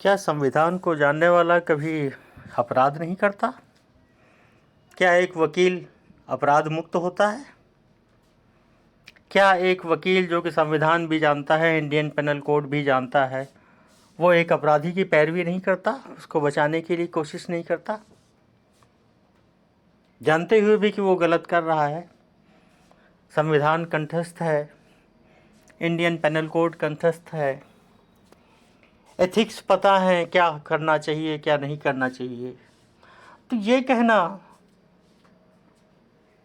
क्या संविधान को जानने वाला कभी अपराध नहीं करता? क्या एक वकील अपराध मुक्त होता है? क्या एक वकील जो कि संविधान भी जानता है, इंडियन पेनल कोड भी जानता है, वो एक अपराधी की पैरवी नहीं करता, उसको बचाने के लिए कोशिश नहीं करता, जानते हुए भी कि वो गलत कर रहा है? संविधान कंठस्थ है, इंडियन पेनल कोड कंठस्थ है, एथिक्स पता है क्या करना चाहिए क्या नहीं करना चाहिए। तो ये कहना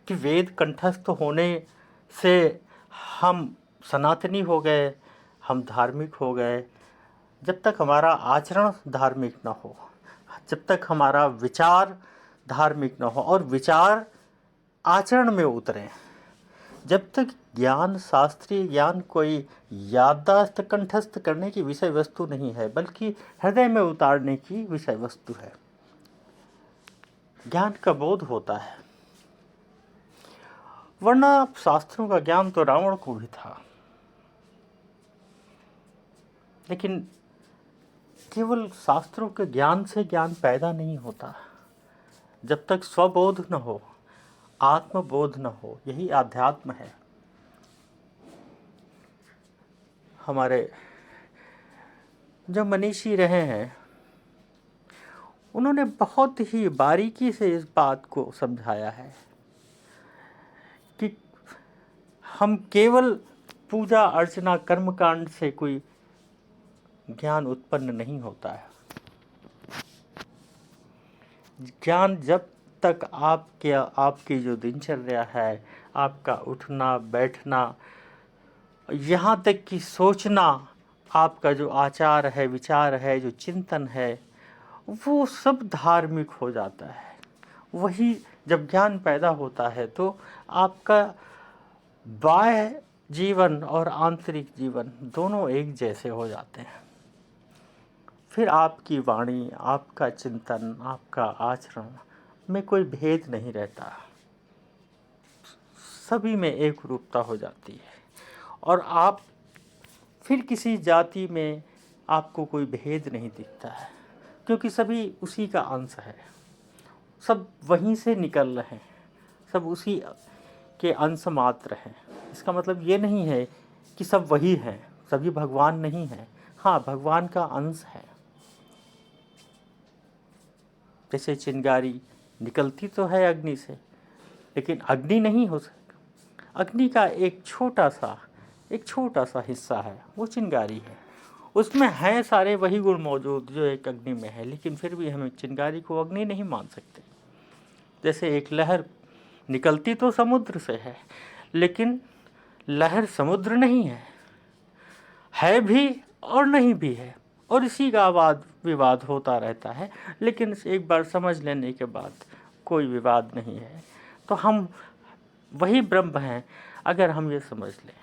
कि वेद कंठस्थ होने से हम सनातनी हो गए, हम धार्मिक हो गए, जब तक हमारा आचरण धार्मिक न हो, जब तक हमारा विचार धार्मिक न हो और विचार आचरण में उतरें, जब तक ज्ञान, शास्त्रीय ज्ञान कोई याददाश्त कंठस्थ करने की विषय वस्तु नहीं है, बल्कि हृदय में उतारने की विषय वस्तु है, ज्ञान का बोध होता है। वरना शास्त्रों का ज्ञान तो रावण को भी था, लेकिन केवल शास्त्रों के ज्ञान से ज्ञान पैदा नहीं होता। जब तक स्वबोध न हो, आत्मबोध न हो, यही आध्यात्म है। हमारे जो मनीषी रहे हैं, उन्होंने बहुत ही बारीकी से इस बात को समझाया है कि हम केवल पूजा अर्चना कर्मकांड से कोई ज्ञान उत्पन्न नहीं होता है। ज्ञान जब तक आपकी जो दिनचर्या है, आपका उठना बैठना, यहाँ तक कि सोचना, आपका जो आचार है, विचार है, जो चिंतन है, वो सब धार्मिक हो जाता है। वही जब ज्ञान पैदा होता है तो आपका बाह्य जीवन और आंतरिक जीवन दोनों एक जैसे हो जाते हैं। फिर आपकी वाणी, आपका चिंतन, आपका आचरण में कोई भेद नहीं रहता, सभी में एक रूपता हो जाती है और आप फिर किसी जाति में आपको कोई भेद नहीं दिखता है, क्योंकि सभी उसी का अंश है, सब वहीं से निकल रहे हैं, सब उसी के अंश मात्र हैं। इसका मतलब ये नहीं है कि सब वही हैं, सभी भगवान नहीं हैं। हाँ, भगवान का अंश है। जैसे चिंगारी निकलती तो है अग्नि से, लेकिन अग्नि नहीं हो सकती। अग्नि का एक छोटा सा हिस्सा है, वो चिंगारी है। उसमें हैं सारे वही गुण मौजूद जो एक अग्नि में है, लेकिन फिर भी हम चिंगारी को अग्नि नहीं मान सकते। जैसे एक लहर निकलती तो समुद्र से है, लेकिन लहर समुद्र नहीं है भी और नहीं भी है, और इसी का वाद विवाद होता रहता है। लेकिन एक बार समझ लेने के बाद कोई विवाद नहीं है, तो हम वही ब्रह्म हैं अगर हम ये समझ लें।